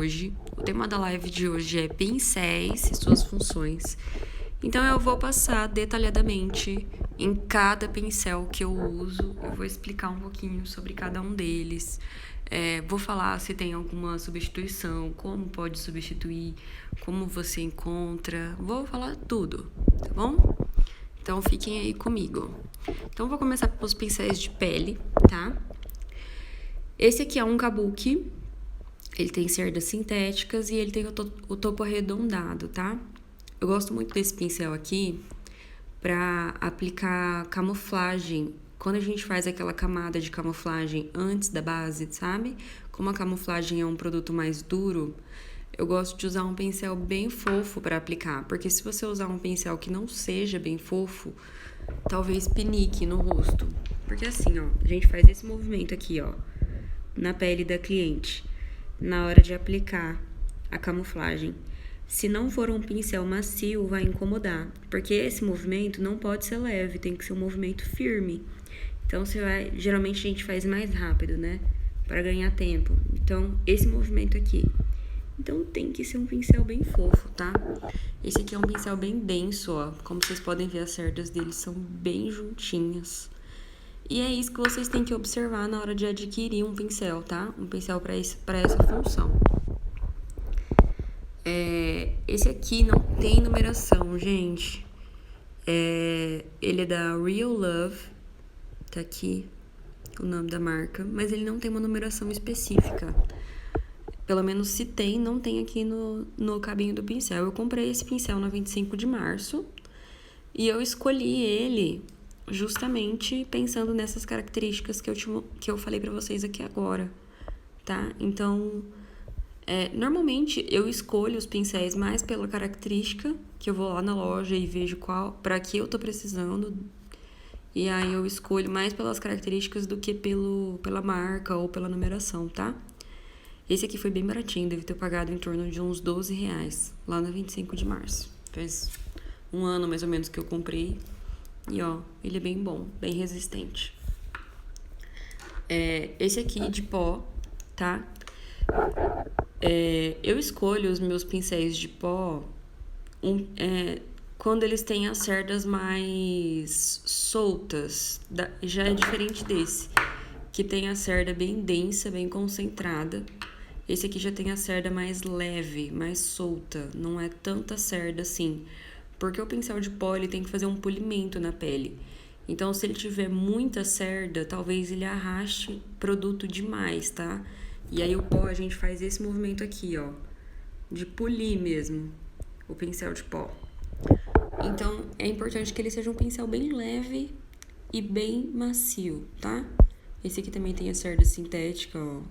hoje. O tema da live de hoje é pincéis e suas funções. Então eu vou passar detalhadamente em cada pincel que eu uso. Eu vou explicar um pouquinho sobre cada um deles. Vou falar se tem alguma substituição, como pode substituir, como você encontra. Vou falar tudo, tá bom? Então fiquem aí comigo. Então vou começar pelos pincéis de pele, tá? Esse aqui é um kabuki. Ele tem cerdas sintéticas e ele tem o topo arredondado, tá? Eu gosto muito desse pincel aqui para aplicar camuflagem. Quando a gente faz aquela camada de camuflagem antes da base, sabe? Como a camuflagem é um produto mais duro, eu gosto de usar um pincel bem fofo para aplicar. Porque se você usar um pincel que não seja bem fofo, talvez pinique no rosto. Porque assim, ó, a gente faz esse movimento aqui, ó, na pele da cliente, na hora de aplicar a camuflagem. Se não for um pincel macio, vai incomodar, porque esse movimento não pode ser leve, tem que ser um movimento firme. Então, geralmente a gente faz mais rápido, né? Para ganhar tempo. Então, esse movimento aqui. Então, tem que ser um pincel bem fofo, tá? Esse aqui é um pincel bem denso, ó. Como vocês podem ver, as cerdas dele são bem juntinhas. E é isso que vocês têm que observar na hora de adquirir um pincel, tá? Um pincel para essa função. Esse aqui não tem numeração, gente. Ele é da Real Love. Tá aqui o nome da marca. Mas ele não tem uma numeração específica. Pelo menos se tem, não tem aqui no cabinho do pincel. Eu comprei esse pincel na 25 de março. E eu escolhi ele justamente pensando nessas características que eu falei pra vocês aqui agora, tá? Então, normalmente eu escolho os pincéis mais pela característica, que eu vou lá na loja e vejo pra que eu tô precisando. E aí eu escolho mais pelas características do que pela marca ou pela numeração, tá? Esse aqui foi bem baratinho, deve ter pagado em torno de uns R$12, lá na 25 de março. Faz um ano mais ou menos que eu comprei. E ó, ele é bem bom, bem resistente. Esse aqui de pó, tá? Eu escolho os meus pincéis de pó quando eles têm as cerdas mais soltas. Já é diferente desse, que tem a cerda bem densa, bem concentrada. Esse aqui já tem a cerda mais leve, mais solta, não é tanta cerda assim. Porque o pincel de pó, ele tem que fazer um polimento na pele. Então, se ele tiver muita cerda, talvez ele arraste produto demais, tá? E aí o pó, a gente faz esse movimento aqui, ó, de polir mesmo o pincel de pó. Então, é importante que ele seja um pincel bem leve e bem macio, tá? Esse aqui também tem a cerda sintética, ó.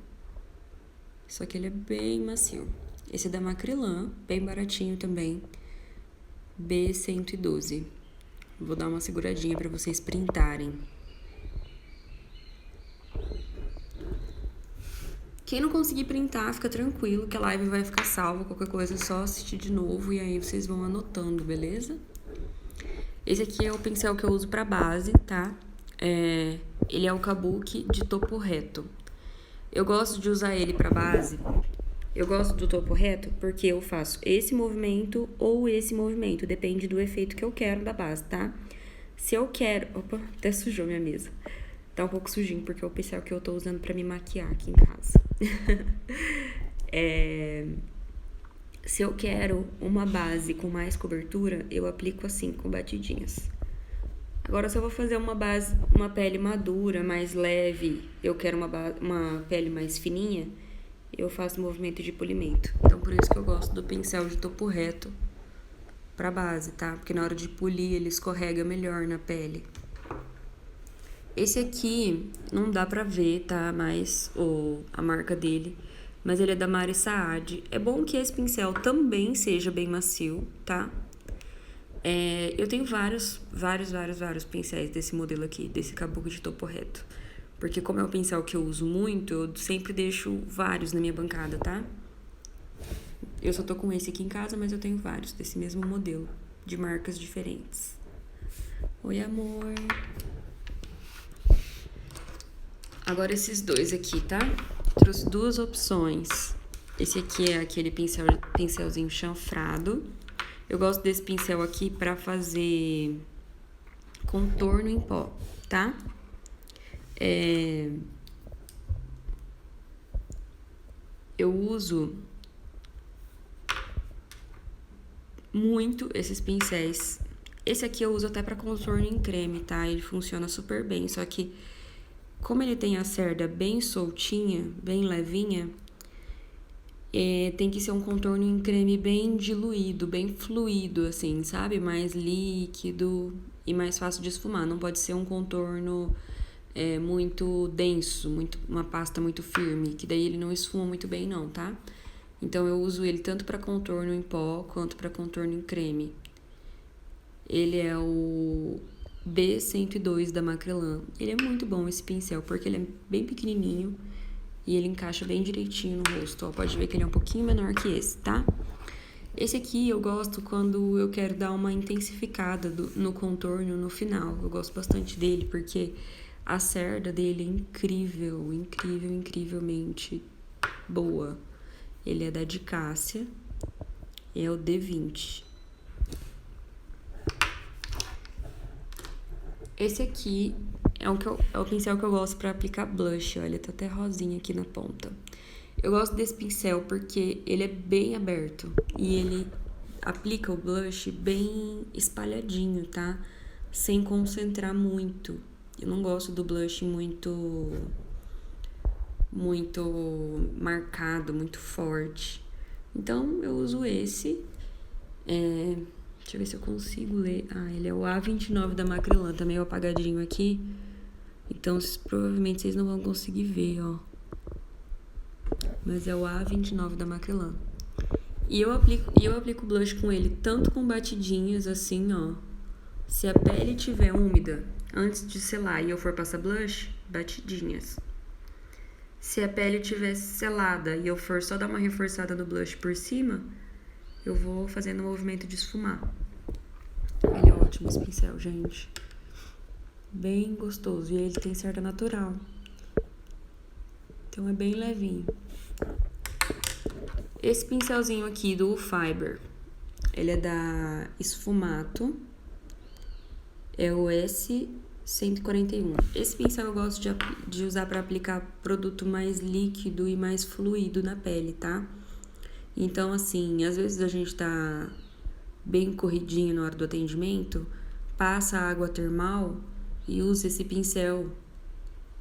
Só que ele é bem macio. Esse é da Macrylan, bem baratinho também. B112. Vou dar uma seguradinha para vocês printarem. Quem não conseguir printar, fica tranquilo que a live vai ficar salva. Qualquer coisa é só assistir de novo e aí vocês vão anotando, beleza? Esse aqui é o pincel que eu uso para base, tá? Ele é o Kabuki de topo reto. Eu gosto de usar ele para base. Eu gosto do topo reto porque eu faço esse movimento ou esse movimento, depende do efeito que eu quero da base, tá? Se eu quero... Opa, até sujou minha mesa. Tá um pouco sujinho porque é o pincel que eu tô usando pra me maquiar aqui em casa. Se eu quero uma base com mais cobertura, eu aplico assim, com batidinhas. Agora, se eu vou fazer uma pele madura, mais leve, eu quero uma pele mais fininha, eu faço movimento de polimento. Então, por isso que eu gosto do pincel de topo reto pra base, tá? Porque na hora de polir, ele escorrega melhor na pele. Esse aqui, não dá pra ver, tá? Mais a marca dele. Mas ele é da Mari Saad. É bom que esse pincel também seja bem macio, tá? Eu tenho vários pincéis desse modelo aqui, desse Kabuki de topo reto. Porque como é um pincel que eu uso muito, eu sempre deixo vários na minha bancada, tá? Eu só tô com esse aqui em casa, mas eu tenho vários desse mesmo modelo, de marcas diferentes. Oi, amor. Agora esses dois aqui, tá? Trouxe duas opções. Esse aqui é aquele pincelzinho chanfrado. Eu gosto desse pincel aqui pra fazer contorno em pó, tá? Eu uso muito esses pincéis. Esse aqui eu uso até pra contorno em creme, tá? Ele funciona super bem, só que como ele tem a cerda bem soltinha, bem levinha, tem que ser um contorno em creme bem diluído, bem fluido, assim, sabe? Mais líquido e mais fácil de esfumar. Não pode ser um contorno muito denso, uma pasta muito firme, que daí ele não esfuma muito bem não, tá? Então eu uso ele tanto para contorno em pó quanto para contorno em creme. Ele é o B102 da Macrylan. Ele é muito bom esse pincel, porque ele é bem pequenininho e ele encaixa bem direitinho no rosto. Ó, pode ver que ele é um pouquinho menor que esse, tá? Esse aqui eu gosto quando eu quero dar uma intensificada no contorno no final. Eu gosto bastante dele porque a cerda dele é incrível, incrivelmente boa. Ele é da Dicássia, é o D20. Esse aqui é o pincel que eu gosto pra aplicar blush, olha, tá até rosinha aqui na ponta. Eu gosto desse pincel porque ele é bem aberto e ele aplica o blush bem espalhadinho, tá? Sem concentrar muito. Eu não gosto do blush muito marcado, muito forte. Então, eu uso esse. Deixa eu ver se eu consigo ler. Ah, ele é o A29 da Macrylan, tá meio apagadinho aqui. Então, provavelmente vocês não vão conseguir ver, ó. Mas é o A29 da Macrylan. E eu aplico blush com ele tanto com batidinhas, assim, ó. Se a pele tiver úmida, antes de selar e eu for passar blush, batidinhas. Se a pele tiver selada e eu for só dar uma reforçada no blush por cima, eu vou fazendo o movimento de esfumar. Ele é ótimo esse pincel, gente. Bem gostoso. E ele tem cerda natural. Então é bem levinho. Esse pincelzinho aqui do Fiber, ele é da Esfumato. É o S141. Esse pincel eu gosto de usar para aplicar produto mais líquido e mais fluido na pele, tá? Então, assim, às vezes a gente tá bem corridinho na hora do atendimento, passa água termal e usa esse pincel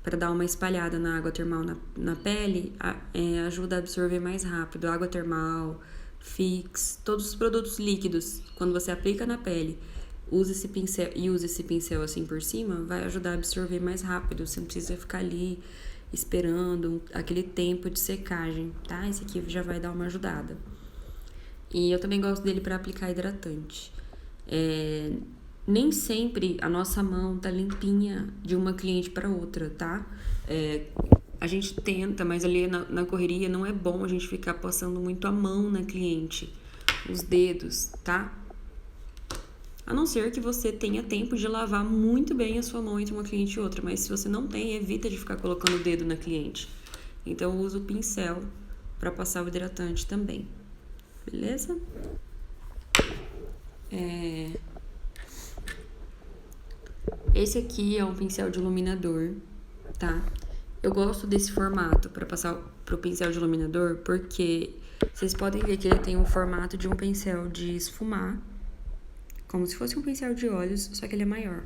para dar uma espalhada na água termal na pele, ajuda a absorver mais rápido. Água termal, Fix, todos os produtos líquidos, quando você aplica na pele, usa esse pincel assim por cima, vai ajudar a absorver mais rápido. Você não precisa ficar ali esperando aquele tempo de secagem, tá? Esse aqui já vai dar uma ajudada. E eu também gosto dele para aplicar hidratante. Nem sempre a nossa mão tá limpinha de uma cliente para outra, tá? A gente tenta, mas ali na correria não é bom a gente ficar passando muito a mão na cliente, os dedos, tá? A não ser que você tenha tempo de lavar muito bem a sua mão entre uma cliente e outra, mas se você não tem, evita de ficar colocando o dedo na cliente. Então eu uso o pincel para passar o hidratante também. Beleza? Esse aqui é um pincel de iluminador, tá? Eu gosto desse formato para passar pro pincel de iluminador porque vocês podem ver que ele tem um formato de um pincel de esfumar, como se fosse um pincel de olhos, só que ele é maior.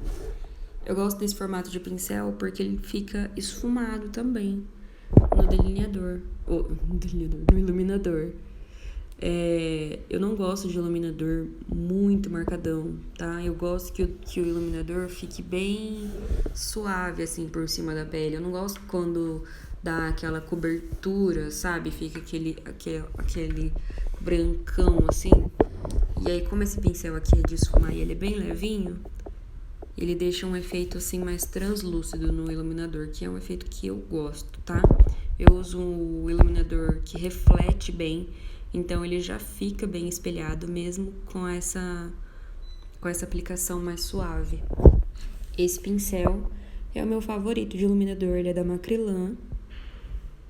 Eu gosto desse formato de pincel porque ele fica esfumado também no delineador, no iluminador. Eu não gosto de iluminador muito marcadão, tá? Eu gosto que o iluminador fique bem suave, assim, por cima da pele. Eu não gosto quando dá aquela cobertura, sabe? Fica aquele brancão, assim. E aí, como esse pincel aqui é de esfumar e ele é bem levinho, ele deixa um efeito, assim, mais translúcido no iluminador, que é um efeito que eu gosto, tá? Eu uso um iluminador que reflete bem, então ele já fica bem espelhado mesmo com essa aplicação mais suave. Esse pincel é o meu favorito de iluminador, ele é da Macrylan.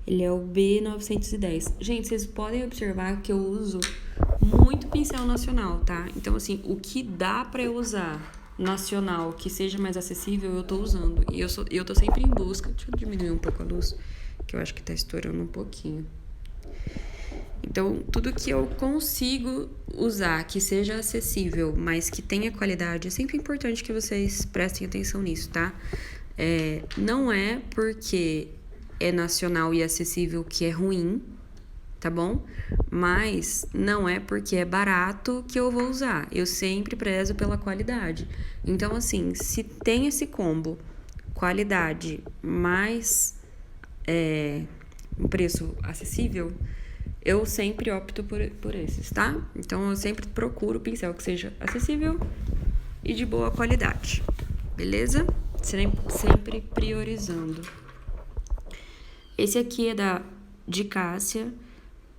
Ele é o B910. Gente, vocês podem observar que eu uso muito pincel nacional, tá? Então, assim, o que dá pra eu usar nacional que seja mais acessível, eu tô usando. E eu tô sempre em busca. Deixa eu diminuir um pouco a luz, que eu acho que tá estourando um pouquinho. Então, tudo que eu consigo usar que seja acessível, mas que tenha qualidade, é sempre importante que vocês prestem atenção nisso, tá? Não é porque é nacional e acessível que é ruim, tá bom? Mas não é porque é barato que eu vou usar. Eu sempre prezo pela qualidade. Então, assim, se tem esse combo, qualidade mais um preço acessível, eu sempre opto por esses, tá? Então, eu sempre procuro pincel que seja acessível e de boa qualidade, beleza? Sempre priorizando. Esse aqui é de Cássia,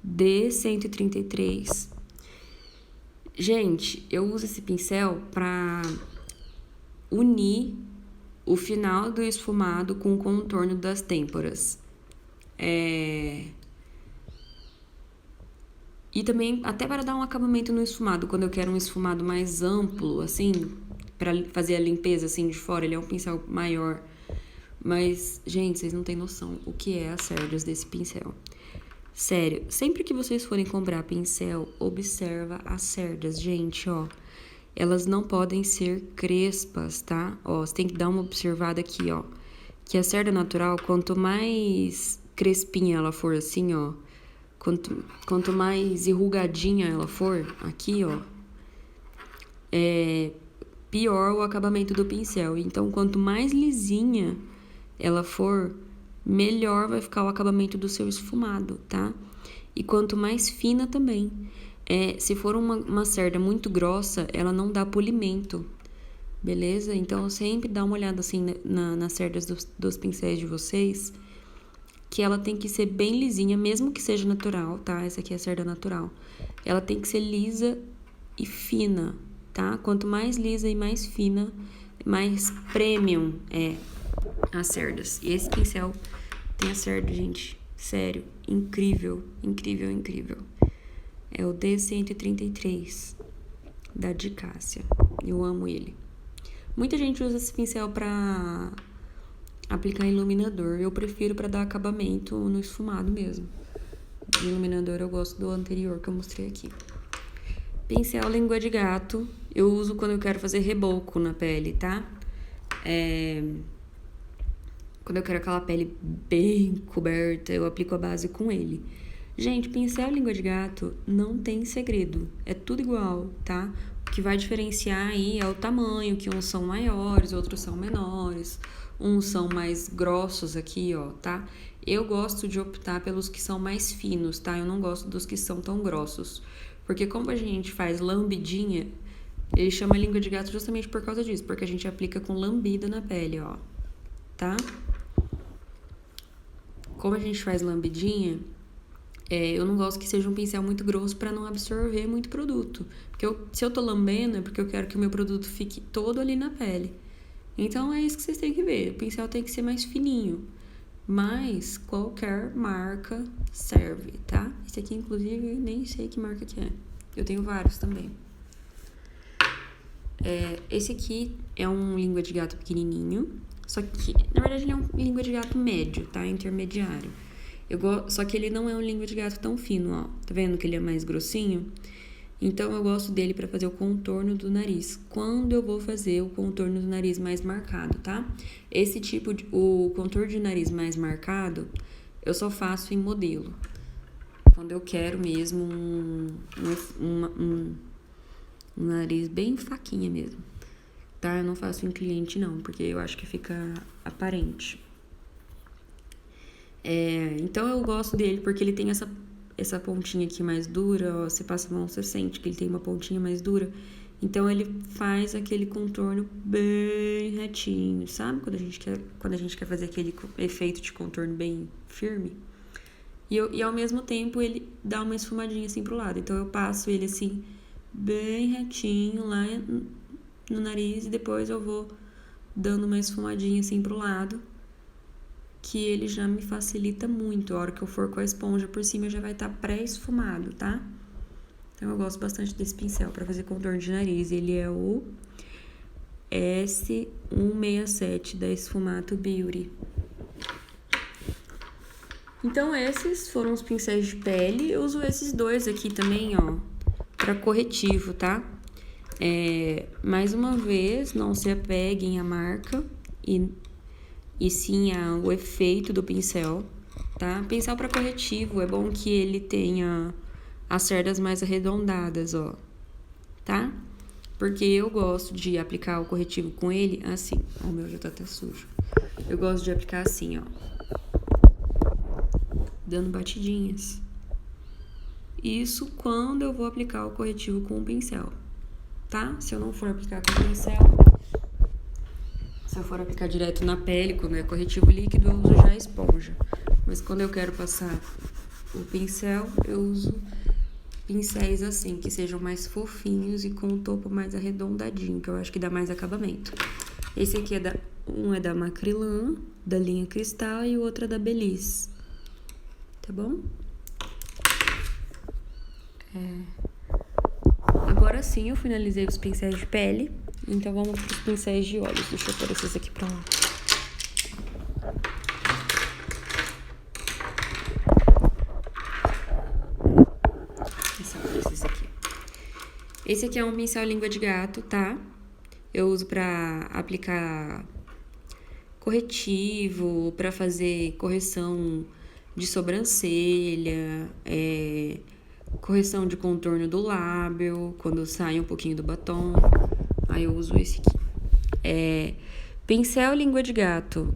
D133. Gente, eu uso esse pincel pra unir o final do esfumado com o contorno das têmporas. E também até para dar um acabamento no esfumado, quando eu quero um esfumado mais amplo, assim, para fazer a limpeza assim de fora, ele é um pincel maior. Mas, gente, vocês não têm noção o que é as cerdas desse pincel. Sério, sempre que vocês forem comprar pincel, observa as cerdas, gente, ó. Elas não podem ser crespas, tá? Ó, você tem que dar uma observada aqui, ó. Que a cerda natural, quanto mais crespinha ela for assim, ó, quanto mais enrugadinha ela for, aqui, ó, pior o acabamento do pincel. Então, quanto mais lisinha ela for, melhor vai ficar o acabamento do seu esfumado, tá? E quanto mais fina também. Se for uma cerda muito grossa, ela não dá polimento, beleza? Então, sempre dá uma olhada assim nas cerdas dos pincéis de vocês, que ela tem que ser bem lisinha, mesmo que seja natural, tá? Essa aqui é a cerda natural. Ela tem que ser lisa e fina, tá? Quanto mais lisa e mais fina, mais premium é as cerdas. E esse pincel tem a cerda, gente, sério, incrível, incrível, incrível. É o D133 da de Cássia. Eu amo ele. Muita gente usa esse pincel pra aplicar iluminador. Eu prefiro pra dar acabamento no esfumado mesmo. De iluminador eu gosto do anterior que eu mostrei aqui. Pincel língua de gato. Eu uso quando eu quero fazer reboco na pele, tá? Quando eu quero aquela pele bem coberta, eu aplico a base com ele. Gente, pincel língua de gato não tem segredo. É tudo igual, tá? O que vai diferenciar aí é o tamanho, que uns são maiores, outros são menores. Uns são mais grossos aqui, ó, tá? Eu gosto de optar pelos que são mais finos, tá? Eu não gosto dos que são tão grossos. Porque como a gente faz lambidinha, ele chama língua de gato justamente por causa disso. Porque a gente aplica com lambida na pele, ó. Tá? Como a gente faz lambidinha, eu não gosto que seja um pincel muito grosso para não absorver muito produto. Porque se eu tô lambendo, é porque eu quero que o meu produto fique todo ali na pele. Então, é isso que vocês têm que ver. O pincel tem que ser mais fininho. Mas qualquer marca serve, tá? Esse aqui, inclusive, nem sei que marca que é. Eu tenho vários também. Esse aqui é um língua de gato pequenininho. Só que, na verdade, ele é um língua de gato médio, tá? Intermediário. Só que ele não é um língua de gato tão fino, ó. Tá vendo que ele é mais grossinho? Então, eu gosto dele pra fazer o contorno do nariz. Quando eu vou fazer o contorno do nariz mais marcado, tá? O contorno de nariz mais marcado, eu só faço em modelo. Quando eu quero mesmo um nariz bem faquinha mesmo. Tá? Eu não faço em cliente, não, porque eu acho que fica aparente. Então, eu gosto dele porque ele tem essa pontinha aqui mais dura, ó, você passa a mão, você sente que ele tem uma pontinha mais dura. Então, ele faz aquele contorno bem retinho, sabe? Quando a gente quer fazer aquele efeito de contorno bem firme. E ao mesmo tempo, ele dá uma esfumadinha assim pro lado. Então, eu passo ele assim, bem retinho lá no nariz e depois eu vou dando uma esfumadinha assim pro lado que ele já me facilita muito. A hora que eu for com a esponja por cima já vai estar pré-esfumado, tá? Então eu gosto bastante desse pincel para fazer contorno de nariz. Ele é o S167 da Sfumato Beauty. Então esses foram os pincéis de pele. Eu uso esses dois aqui também, ó, para corretivo, tá? Mais uma vez, não se apeguem à marca e sim ao efeito do pincel, tá? Pincel para corretivo, é bom que ele tenha as cerdas mais arredondadas, ó, tá? Porque eu gosto de aplicar o corretivo com ele assim. O meu já tá até sujo. Eu gosto de aplicar assim, ó, dando batidinhas. Isso quando eu vou aplicar o corretivo com o pincel, tá? Se eu não for aplicar com o pincel, se eu for aplicar direto na pele, quando é corretivo líquido, eu uso já a esponja. Mas quando eu quero passar o pincel, eu uso pincéis assim, que sejam mais fofinhos e com o topo mais arredondadinho, que eu acho que dá mais acabamento. Esse aqui um é da Macrylan, da linha Cristal, e o outro é da Belize. Tá bom? Agora sim, eu finalizei os pincéis de pele. Então, vamos para os pincéis de olhos. Deixa eu pôr esses aqui pra lá. Esses aqui. Esse aqui é um pincel língua de gato, tá? Eu uso pra aplicar corretivo, pra fazer correção de sobrancelha, correção de contorno do lábio, quando sai um pouquinho do batom. Aí eu uso esse aqui. Pincel língua de gato,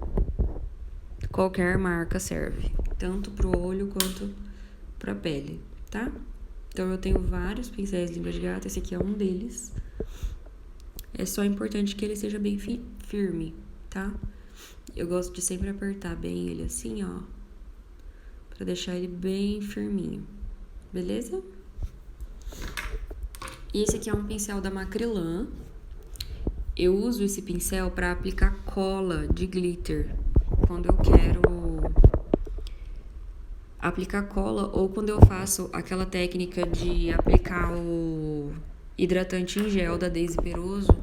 qualquer marca serve, tanto pro olho quanto pra pele, tá? Então eu tenho vários pincéis língua de gato, esse aqui é um deles. É só importante que ele seja bem firme, tá? Eu gosto de sempre apertar bem ele assim, ó, pra deixar ele bem firminho, beleza? E esse aqui é um pincel da Macrylan. Eu uso esse pincel para aplicar cola de glitter quando eu quero aplicar cola ou quando eu faço aquela técnica de aplicar o hidratante em gel da Daisy Peroso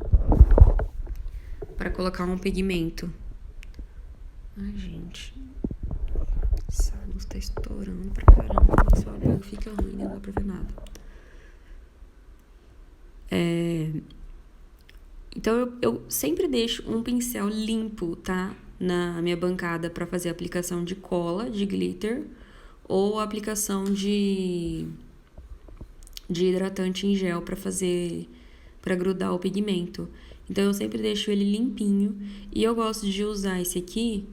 para colocar um pigmento. Ai, gente, essa luz tá estourando pra caramba, esse bagulho fica ruim, não dá pra ver nada. Então, eu sempre deixo um pincel limpo, tá? Na minha bancada para fazer a aplicação de cola, de glitter, ou aplicação de hidratante em gel para grudar o pigmento. Então, eu sempre deixo ele limpinho. E eu gosto de usar esse aqui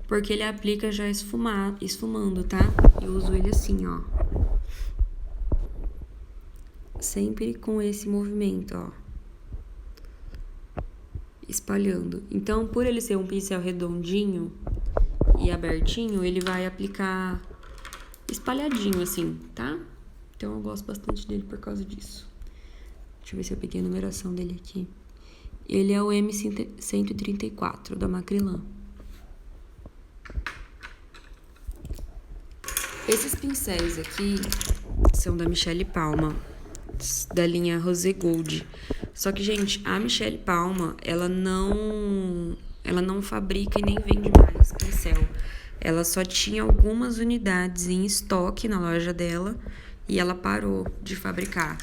porque ele aplica já esfumando, tá? Eu uso ele assim, ó. Sempre com esse movimento, ó. Espalhando. Então, por ele ser um pincel redondinho e abertinho, ele vai aplicar espalhadinho assim, tá? Então, eu gosto bastante dele por causa disso. Deixa eu ver se eu peguei a numeração dele aqui. Ele é o M134 da Macrylan. Esses pincéis aqui são da Michele Palma, da linha Rosé Gold. Só que, gente, a Michele Palma, ela não fabrica e nem vende mais pincel. Ela só tinha algumas unidades em estoque na loja dela e ela parou de fabricar.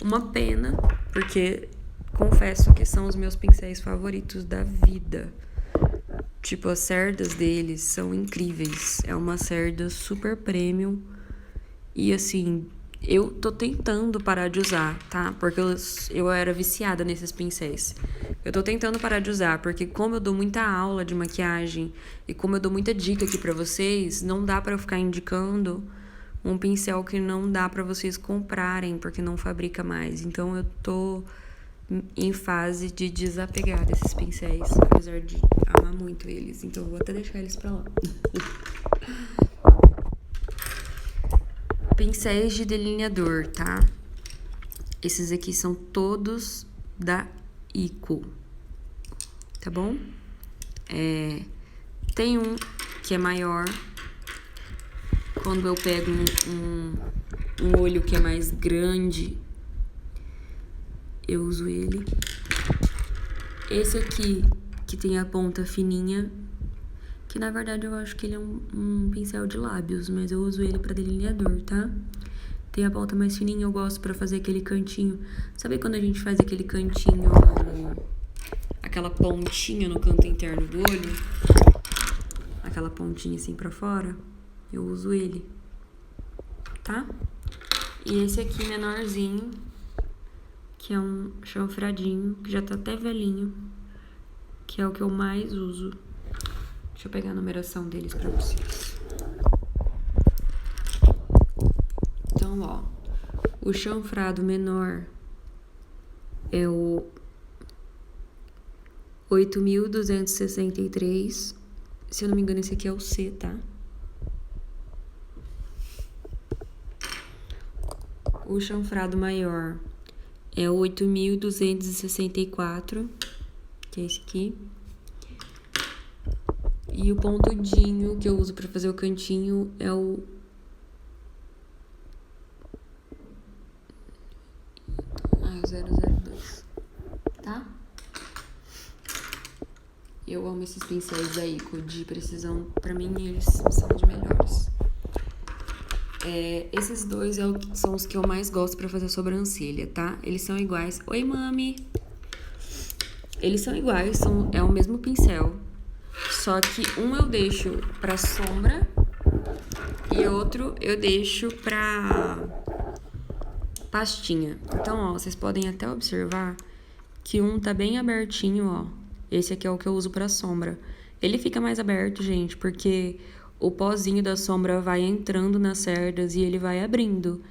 Uma pena, porque confesso que são os meus pincéis favoritos da vida. Tipo, as cerdas deles são incríveis. É uma cerda super premium. E assim, eu tô tentando parar de usar, tá? Porque eu era viciada nesses pincéis. Eu tô tentando parar de usar, porque como eu dou muita aula de maquiagem e como eu dou muita dica aqui pra vocês, não dá pra eu ficar indicando um pincel que não dá pra vocês comprarem, porque não fabrica mais. Então eu tô em fase de desapegar desses pincéis, apesar de amar muito eles. Então eu vou até deixar eles pra lá. Pincéis de delineador, tá? Esses aqui são todos da Ico, tá bom? Tem um que é maior. Quando eu pego um olho que é mais grande, eu uso ele. Esse aqui, que tem a ponta fininha, que na verdade eu acho que ele é um pincel de lábios, mas eu uso ele pra delineador, tá? Tem a ponta mais fininha, eu gosto pra fazer aquele cantinho. Sabe quando a gente faz aquele cantinho, aquela pontinha no canto interno do olho? Aquela pontinha assim pra fora? Eu uso ele, tá? E esse aqui menorzinho, que é um chanfradinho, que já tá até velhinho, que é o que eu mais uso. Deixa eu pegar a numeração deles pra vocês. Então, ó, o chanfrado menor é o 8.263. Se eu não me engano, esse aqui é o C, tá? O chanfrado maior é o 8.264, que é esse aqui. E o pontudinho que eu uso pra fazer o cantinho é o 002, tá? Eu amo esses pincéis da Ico de precisão. Pra mim, eles são os melhores. Esses dois são os que eu mais gosto pra fazer a sobrancelha, tá? Eles são iguais. Oi, mami! Eles são iguais, é o mesmo pincel. Só que um eu deixo pra sombra e outro eu deixo pra pastinha. Então, ó, vocês podem até observar que um tá bem abertinho, ó. Esse aqui é o que eu uso pra sombra. Ele fica mais aberto, gente, porque o pozinho da sombra vai entrando nas cerdas e ele vai abrindo.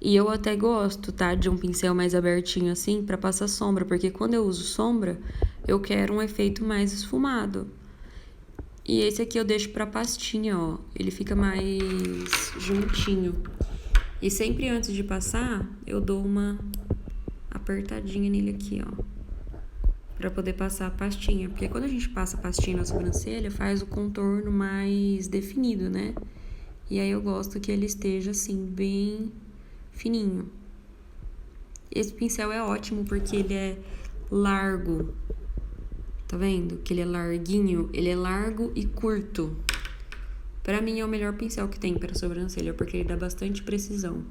E eu até gosto, tá, de um pincel mais abertinho assim pra passar sombra, porque quando eu uso sombra, eu quero um efeito mais esfumado. E esse aqui eu deixo pra pastinha, ó. Ele fica mais juntinho. E sempre antes de passar, eu dou uma apertadinha nele aqui, ó. Pra poder passar a pastinha. Porque quando a gente passa a pastinha na sobrancelha, faz o contorno mais definido, né? E aí eu gosto que ele esteja assim, bem fininho. Esse pincel é ótimo porque ele é largo. Tá vendo? Que ele é larguinho. Ele é largo e curto. Pra mim é o melhor pincel que tem pra sobrancelha, porque ele dá bastante precisão.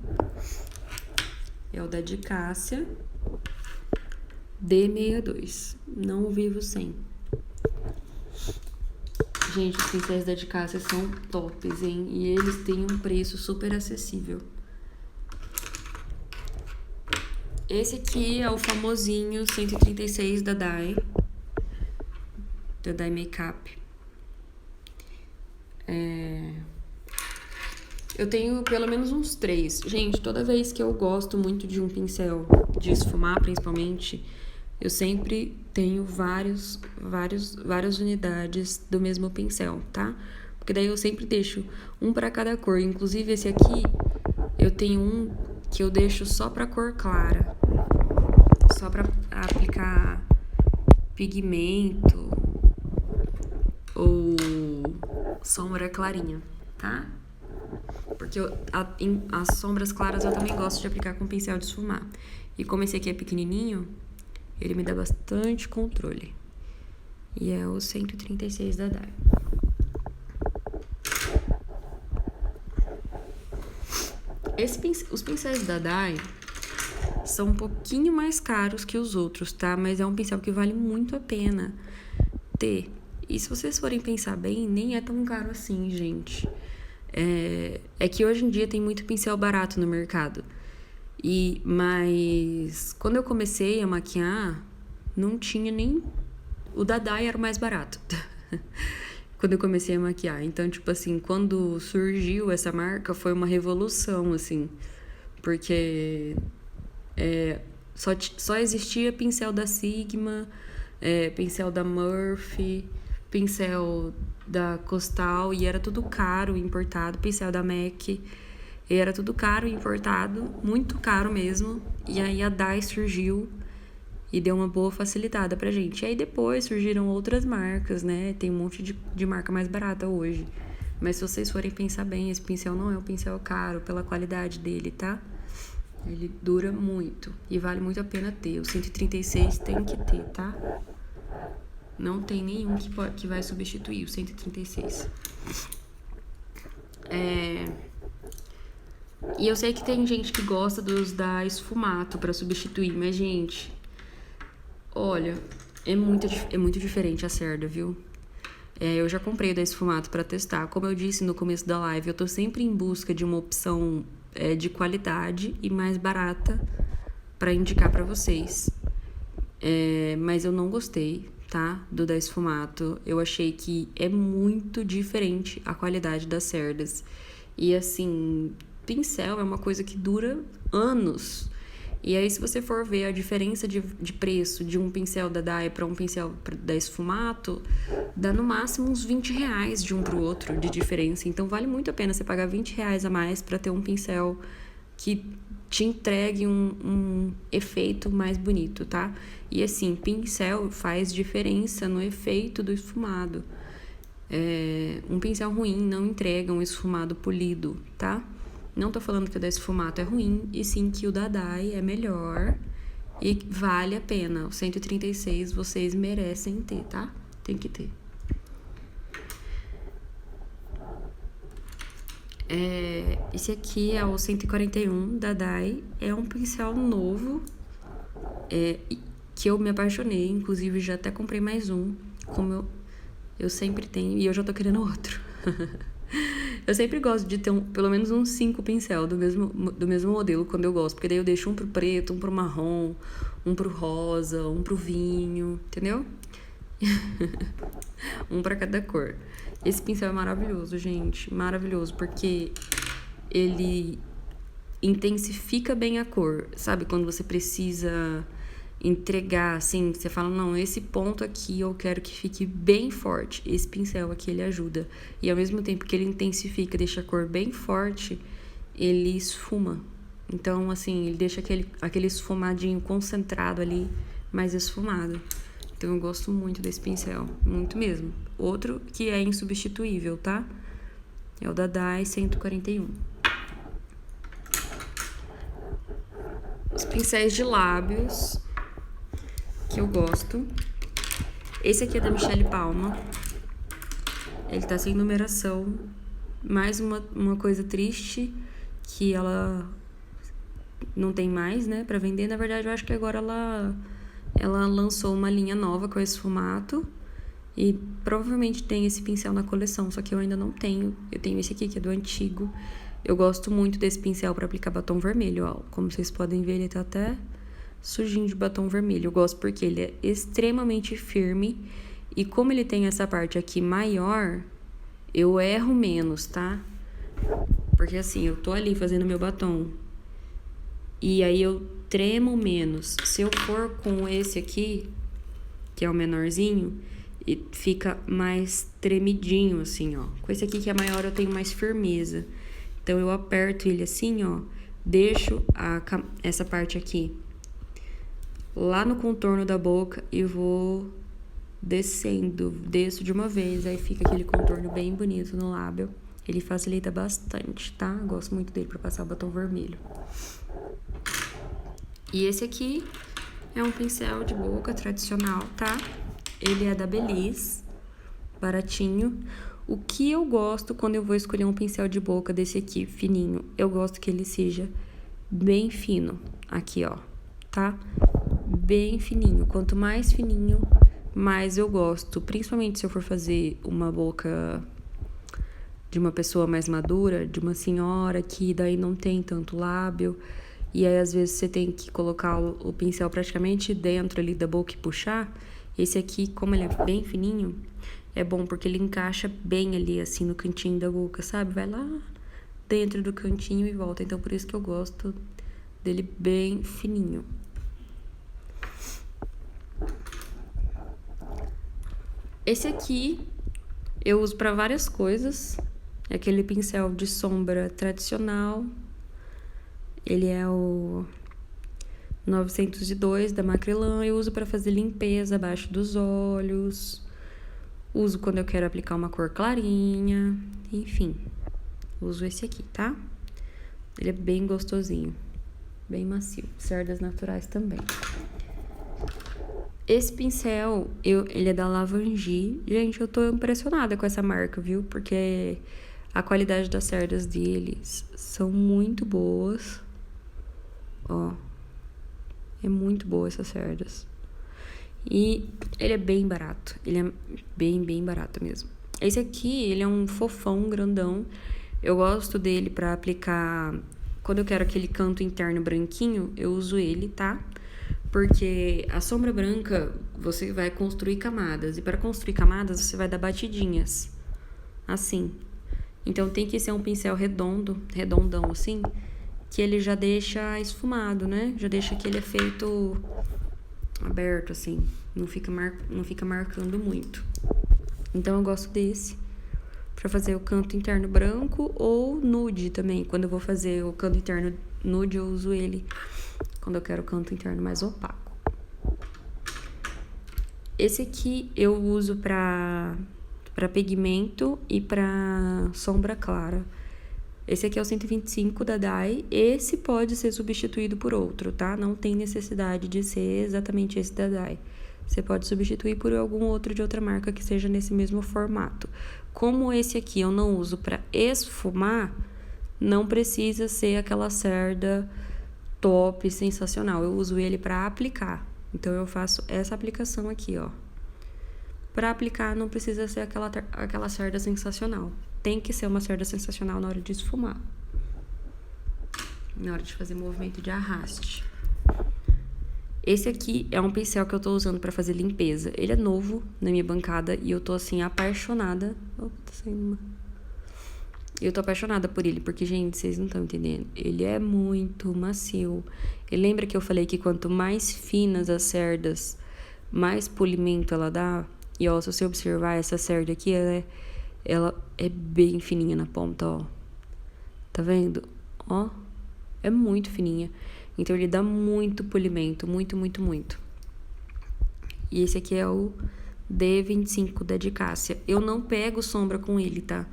É o da Dicássia D62. Não vivo sem. Gente, os pincéis da Dicássia são tops, hein? E eles têm um preço super acessível. Esse aqui é o famosinho 136 da Dye. Da Dye Makeup. Eu tenho pelo menos uns 3. Gente, toda vez que eu gosto muito de um pincel, de esfumar principalmente, eu sempre tenho várias unidades do mesmo pincel, tá? Porque daí eu sempre deixo um pra cada cor. Inclusive esse aqui, eu tenho um que eu deixo só pra cor clara. Só pra aplicar pigmento ou sombra clarinha, tá? Porque as sombras claras eu também gosto de aplicar com pincel de esfumar. E como esse aqui é pequenininho, ele me dá bastante controle. E é o 136 da Dye. Os pincéis da Dye são um pouquinho mais caros que os outros, tá? Mas é um pincel que vale muito a pena ter. E se vocês forem pensar bem, nem é tão caro assim, gente. É que hoje em dia tem muito pincel barato no mercado. Mas quando eu comecei a maquiar, não tinha nem... O da Dye era o mais barato. Quando eu comecei a maquiar. Então, tipo assim, quando surgiu essa marca, foi uma revolução, assim. Porque só existia pincel da Sigma, pincel da Morphe, pincel da Costal, e era tudo caro, importado, pincel da MAC, e era tudo caro, importado, muito caro mesmo. E aí a Dye surgiu e deu uma boa facilitada pra gente. E aí depois surgiram outras marcas, né? Tem um monte de marca mais barata hoje. Mas se vocês forem pensar bem, esse pincel não é um pincel caro pela qualidade dele, tá? Ele dura muito e vale muito a pena ter. O 136 tem que ter, tá? Não tem nenhum que vai substituir o 136. E eu sei que tem gente que gosta dos da Esfumato pra substituir, mas, gente, olha, é muito diferente a cerda, viu? Eu já comprei da Esfumato pra testar. Como eu disse no começo da live, eu tô sempre em busca de uma opção de qualidade e mais barata pra indicar pra vocês. Mas eu não gostei, tá? Do da Esfumato. Eu achei que é muito diferente a qualidade das cerdas. E assim, pincel é uma coisa que dura anos. E aí, se você for ver a diferença de preço de um pincel da Dai para um pincel da Esfumato, dá no máximo uns R$20 de um pro outro de diferença. Então, vale muito a pena você pagar R$20 a mais para ter um pincel que te entregue um efeito mais bonito, tá? E assim, pincel faz diferença no efeito do esfumado. Um pincel ruim não entrega um esfumado polido, tá? Não tô falando que o da Esfumato é ruim, e sim que o da Dai é melhor e vale a pena. O 136 vocês merecem ter, tá? Tem que ter. Esse aqui é o 141 da Dai. É um pincel novo, que eu me apaixonei. Inclusive, já até comprei mais um, como eu sempre tenho, e eu já tô querendo outro. Eu sempre gosto de ter pelo menos uns 5 pincel do mesmo modelo quando eu gosto. Porque daí eu deixo um pro preto, um pro marrom, um pro rosa, um pro vinho, entendeu? Um pra cada cor. Esse pincel é maravilhoso, gente. Maravilhoso, porque ele intensifica bem a cor. Sabe? Quando você precisa entregar, assim, você fala, não, esse ponto aqui eu quero que fique bem forte. Esse pincel aqui, ele ajuda. E ao mesmo tempo que ele intensifica, deixa a cor bem forte, ele esfuma. Então, assim, ele deixa aquele esfumadinho concentrado ali, mais esfumado. Então, eu gosto muito desse pincel, muito mesmo. Outro que é insubstituível, tá? É o da Dai 141. Os pincéis de lábios que eu gosto. Esse aqui é da Michelle Palma. Ele tá sem numeração. Mais uma coisa triste, que ela não tem mais, né, pra vender. Na verdade, eu acho que agora ela lançou uma linha nova com esse esfumato. E provavelmente tem esse pincel na coleção, só que eu ainda não tenho. Eu tenho esse aqui, que é do antigo. Eu gosto muito desse pincel pra aplicar batom vermelho, ó. Como vocês podem ver, ele tá até sujinho de batom vermelho. Eu gosto porque ele é extremamente firme. E como ele tem essa parte aqui maior, eu erro menos, tá? Porque assim, eu tô ali fazendo meu batom. E aí eu tremo menos. Se eu for com esse aqui, que é o menorzinho, e fica mais tremidinho, assim, ó. Com esse aqui que é maior, eu tenho mais firmeza. Então, eu aperto ele assim, ó. Deixo essa parte aqui lá no contorno da boca e vou descendo. Desço de uma vez, aí fica aquele contorno bem bonito no lábio. Ele facilita bastante, tá? Gosto muito dele pra passar o batom vermelho. E esse aqui é um pincel de boca tradicional, tá? Ele é da Belize, baratinho. O que eu gosto quando eu vou escolher um pincel de boca desse aqui, fininho, eu gosto que ele seja bem fino. Aqui, ó, tá? Bem fininho. Quanto mais fininho, mais eu gosto. Principalmente se eu for fazer uma boca de uma pessoa mais madura, de uma senhora que daí não tem tanto lábio. E aí, às vezes, você tem que colocar o pincel praticamente dentro ali da boca e puxar. Esse aqui, como ele é bem fininho, é bom porque ele encaixa bem ali, assim, no cantinho da boca, sabe? Vai lá dentro do cantinho e volta. Então, por isso que eu gosto dele bem fininho. Esse aqui eu uso pra várias coisas. É aquele pincel de sombra tradicional. Ele é o 902 da Macrylan. Eu uso para fazer limpeza abaixo dos olhos. Uso quando eu quero aplicar uma cor clarinha, enfim. Uso esse aqui, tá? Ele é bem gostosinho, bem macio. Cerdas naturais também. Esse pincel, ele é da Lavangie. Gente, eu tô impressionada com essa marca, viu? Porque a qualidade das cerdas deles são muito boas. Ó, é muito boa essas cerdas. E ele é bem barato. Ele é bem barato mesmo. Esse aqui, ele é um fofão grandão. Eu gosto dele pra aplicar... Quando eu quero aquele canto interno branquinho, eu uso ele, tá? Porque a sombra branca, você vai construir camadas. E para construir camadas, você vai dar batidinhas. Assim. Então, tem que ser um pincel redondão assim, que ele já deixa esfumado, né? Já deixa aquele efeito aberto, assim. Não fica marcando muito. Então, eu gosto desse pra fazer o canto interno branco ou nude também. Quando eu vou fazer o canto interno nude, eu uso ele quando eu quero o canto interno mais opaco. Esse aqui eu uso pra pigmento e pra sombra clara. Esse aqui é o 125 da Dai. Esse pode ser substituído por outro, tá? Não tem necessidade de ser exatamente esse da Dai. Você pode substituir por algum outro de outra marca que seja nesse mesmo formato. Como esse aqui eu não uso para esfumar, não precisa ser aquela cerda top, sensacional. Eu uso ele para aplicar. Então, eu faço essa aplicação aqui, ó. Para aplicar, não precisa ser aquela cerda sensacional. Tem que ser uma cerda sensacional na hora de esfumar. Na hora de fazer movimento de arraste. Esse aqui é um pincel que eu tô usando pra fazer limpeza. Ele é novo na minha bancada e eu tô, assim, apaixonada. Opa, tá saindo uma... Eu tô apaixonada por ele, porque, gente, vocês não estão entendendo. Ele é muito macio. E lembra que eu falei que quanto mais finas as cerdas, mais polimento ela dá? E, ó, se você observar essa cerda aqui, ela é bem fininha na ponta, ó. Tá vendo? Ó, é muito fininha. Então, ele dá muito polimento, muito. E esse aqui é o D25 da Dicássia. Eu não pego sombra com ele, tá?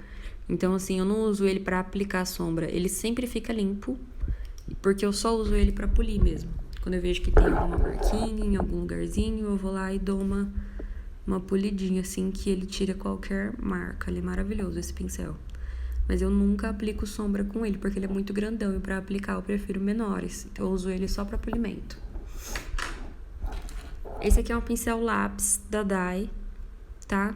Então, assim, eu não uso ele pra aplicar sombra. Ele sempre fica limpo, porque eu só uso ele pra polir mesmo. Quando eu vejo que tem alguma marquinha em algum lugarzinho, eu vou lá e dou uma polidinha, assim, que ele tira qualquer marca. Ele é maravilhoso, esse pincel. Mas eu nunca aplico sombra com ele, porque ele é muito grandão. E pra aplicar, eu prefiro menores. Então, eu uso ele só pra polimento. Esse aqui é um pincel lápis da Dai, tá?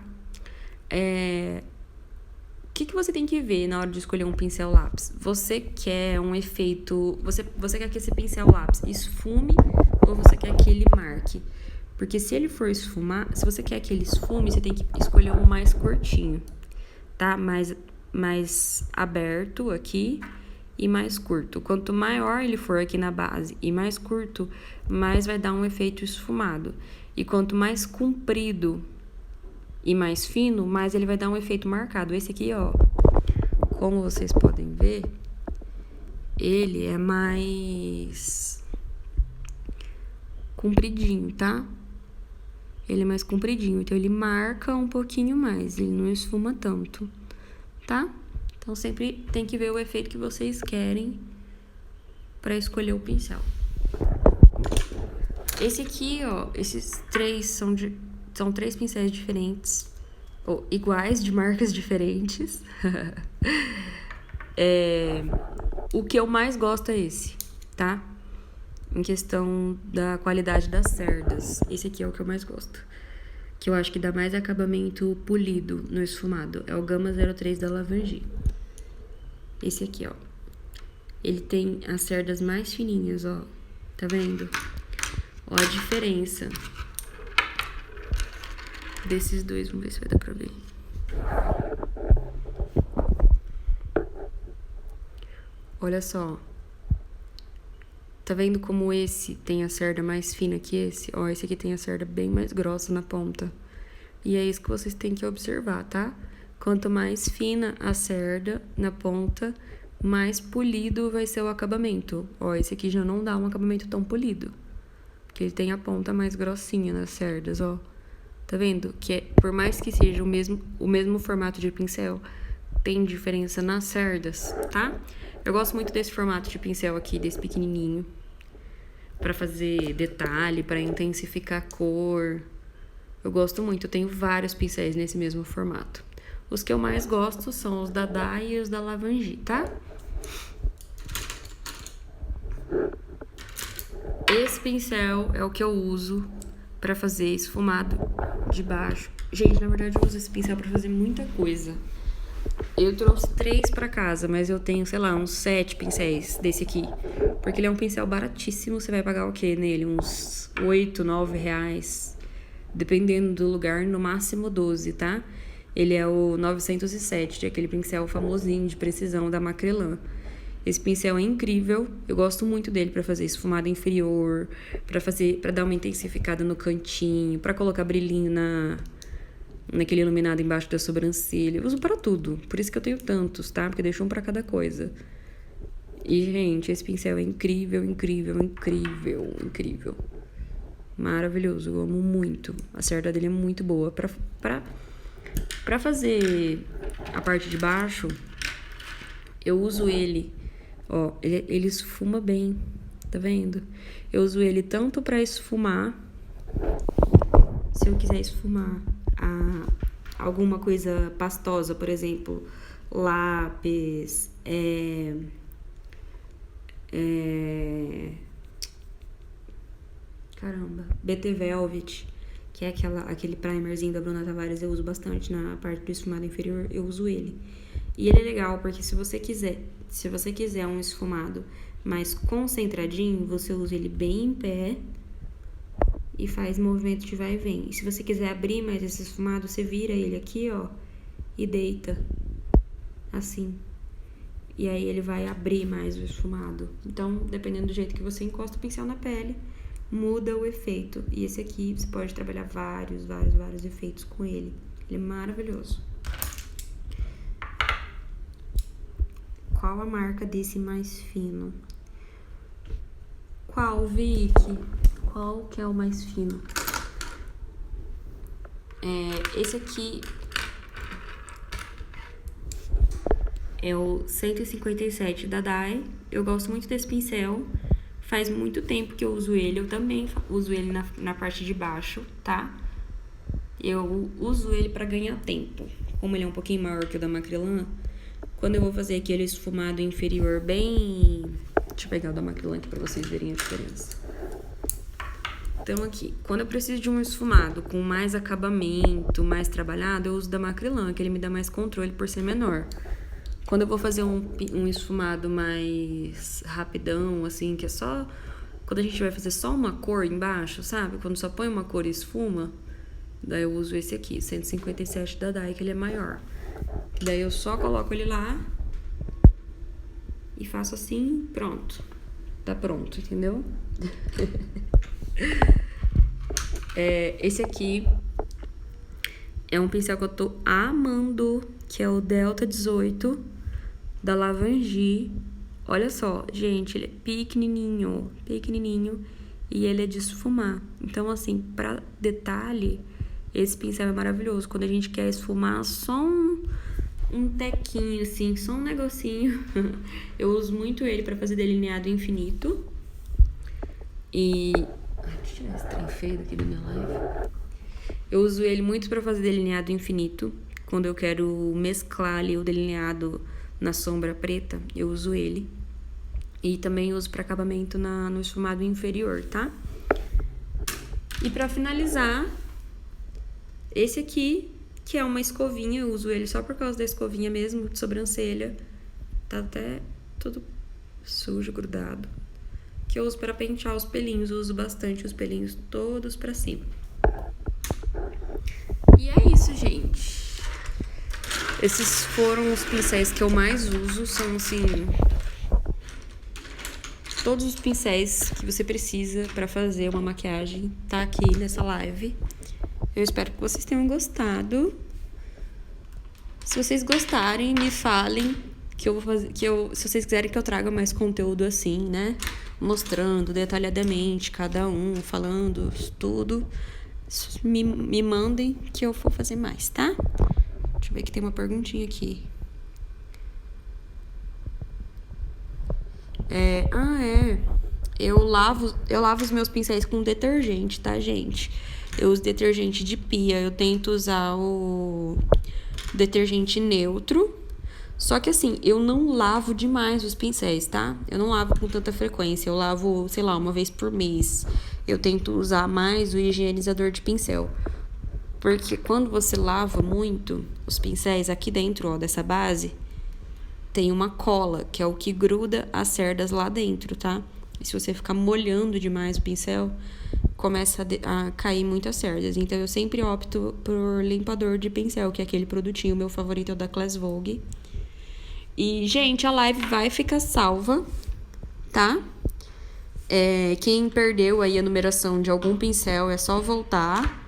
O que você tem que ver na hora de escolher um pincel lápis? Você quer um efeito... Você quer que esse pincel lápis esfume ou você quer que ele marque? Porque se ele for esfumar... Se você quer que ele esfume, você tem que escolher um mais curtinho, tá? Mais aberto aqui e mais curto. Quanto maior ele for aqui na base e mais curto, mais vai dar um efeito esfumado. E quanto mais comprido e mais fino, mais ele vai dar um efeito marcado. Esse aqui, ó, como vocês podem ver, ele é mais compridinho, tá? Ele é mais compridinho, então ele marca um pouquinho mais, ele não esfuma tanto, tá? Então, sempre tem que ver o efeito que vocês querem para escolher o pincel. Esse aqui, ó, esses três são 3 pincéis diferentes, ou iguais, de marcas diferentes. O que eu mais gosto é esse, tá? Em questão da qualidade das cerdas. Esse aqui é o que eu mais gosto. Que eu acho que dá mais acabamento polido no esfumado. É o Gama 03 da Lavangie. Esse aqui, ó. Ele tem as cerdas mais fininhas, ó. Tá vendo? Ó a diferença desses dois. Vamos ver se vai dar pra ver. Olha só. Tá vendo como esse tem a cerda mais fina que esse? Ó, esse aqui tem a cerda bem mais grossa na ponta. E é isso que vocês têm que observar, tá? Quanto mais fina a cerda na ponta, mais polido vai ser o acabamento. Ó, esse aqui já não dá um acabamento tão polido, porque ele tem a ponta mais grossinha nas cerdas, ó. Tá vendo? Que por mais que seja o mesmo formato de pincel, tem diferença nas cerdas, tá? Eu gosto muito desse formato de pincel aqui, desse pequenininho, pra fazer detalhe, pra intensificar a cor. Eu gosto muito, eu tenho vários pincéis nesse mesmo formato. Os que eu mais gosto são os da Dai e os da Lavangie, tá? Esse pincel é o que eu uso pra fazer esfumado de baixo. Gente, na verdade eu uso esse pincel pra fazer muita coisa. Eu trouxe 3 pra casa, mas eu tenho, sei lá, uns 7 pincéis desse aqui. Porque ele é um pincel baratíssimo, você vai pagar o quê nele? Uns 8, 9 reais. Dependendo do lugar, no máximo 12, tá? Ele é o 907, aquele pincel famosinho de precisão da Macrylan. Esse pincel é incrível, eu gosto muito dele pra fazer esfumado inferior, pra dar uma intensificada no cantinho, pra colocar brilhinho naquele iluminado embaixo da sobrancelha. Eu uso pra tudo, por isso que eu tenho tantos, tá? Porque eu deixo um pra cada coisa. E, gente, esse pincel é incrível, incrível, incrível, incrível. Maravilhoso, eu amo muito. A cerda dele é muito boa. Pra fazer a parte de baixo, eu uso ele... Ó, ele esfuma bem, tá vendo? Eu uso ele tanto pra esfumar, se eu quiser esfumar alguma coisa pastosa, por exemplo, lápis, BT Velvet, que é aquele primerzinho da Bruna Tavares, eu uso bastante na parte do esfumado inferior, eu uso ele. E ele é legal porque se você quiser um esfumado mais concentradinho, você usa ele bem em pé e faz movimento de vai e vem. E se você quiser abrir mais esse esfumado, você vira ele aqui, ó, e deita, assim. E aí ele vai abrir mais o esfumado. Então, dependendo do jeito que você encosta o pincel na pele, muda o efeito. E esse aqui, você pode trabalhar vários efeitos com ele. Ele é maravilhoso. Qual a marca desse mais fino? Qual, Vicky? Qual que é o mais fino? Esse aqui é o 157 da Dai. Eu gosto muito desse pincel. Faz muito tempo que eu uso ele. Eu também uso ele na parte de baixo, tá? Eu uso ele pra ganhar tempo. Como ele é um pouquinho maior que o da Macrylan, quando eu vou fazer aquele esfumado inferior bem... Deixa eu pegar o da Macrylan aqui pra vocês verem a diferença. Então aqui, quando eu preciso de um esfumado com mais acabamento, mais trabalhado, eu uso da Macrylan, que ele me dá mais controle por ser menor. Quando eu vou fazer um esfumado mais rapidão, assim, que é só... Quando a gente vai fazer só uma cor embaixo, sabe? Quando só põe uma cor e esfuma, daí eu uso esse aqui, 157 da Dai, que ele é maior. Daí eu só coloco ele lá e faço assim, pronto. Tá pronto, entendeu? Esse aqui é um pincel que eu tô amando, que é o Delta 18 da Lavangie. Olha só, gente, ele é pequenininho, pequenininho e ele é de esfumar. Então, assim, pra detalhe, esse pincel é maravilhoso. Quando a gente quer esfumar só um tequinho, assim, só um negocinho. Eu uso muito ele pra fazer delineado infinito. E... Ai, deixa eu tirar esse trem feio daqui da minha live. Eu uso ele muito pra fazer delineado infinito. Quando eu quero mesclar ali o delineado na sombra preta, eu uso ele. E também uso pra acabamento no esfumado inferior, tá? E pra finalizar, esse aqui, que é uma escovinha, eu uso ele só por causa da escovinha mesmo, de sobrancelha. Tá até tudo sujo, grudado. Que eu uso para pentear os pelinhos, eu uso bastante os pelinhos todos pra cima. E é isso, gente. Esses foram os pincéis que eu mais uso, são assim... Todos os pincéis que você precisa pra fazer uma maquiagem tá aqui nessa live. Eu espero que vocês tenham gostado. Se vocês gostarem, me falem que eu vou fazer, se vocês quiserem que eu traga mais conteúdo assim, né? Mostrando detalhadamente cada um, falando tudo. me mandem que eu vou fazer mais, tá? Deixa eu ver que tem uma perguntinha aqui. Eu lavo os meus pincéis com detergente, tá, gente? Eu uso detergente de pia, eu tento usar o detergente neutro. Só que assim, eu não lavo demais os pincéis, tá? Eu não lavo com tanta frequência, eu lavo, sei lá, uma vez por mês. Eu tento usar mais o higienizador de pincel. Porque quando você lava muito os pincéis aqui dentro, ó, dessa base, tem uma cola, que é o que gruda as cerdas lá dentro, tá? E se você ficar molhando demais o pincel, começa a cair muitas cerdas. Então, eu sempre opto por limpador de pincel, que é aquele produtinho, meu favorito é o da Class Vogue. E, gente, a live vai ficar salva, tá? Quem perdeu aí a numeração de algum pincel, é só voltar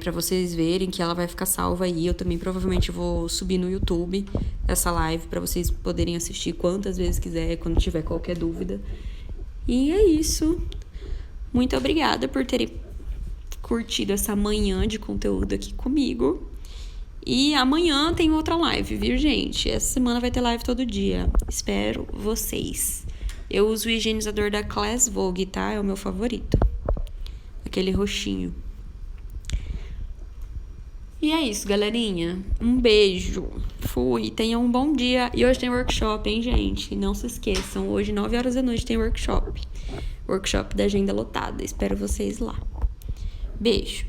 pra vocês verem que ela vai ficar salva aí. Eu também provavelmente vou subir no YouTube essa live pra vocês poderem assistir quantas vezes quiser, quando tiver qualquer dúvida. E é isso. Muito obrigada por terem curtido essa manhã de conteúdo aqui comigo. E amanhã tem outra live, viu, gente? Essa semana vai ter live todo dia. Espero vocês. Eu uso o higienizador da Class Vogue, tá? É o meu favorito. Aquele roxinho. E é isso, galerinha. Um beijo. Fui. Tenham um bom dia. E hoje tem workshop, hein, gente? Não se esqueçam. Hoje, 9 horas da noite, tem workshop. Workshop da Agenda Lotada. Espero vocês lá. Beijo.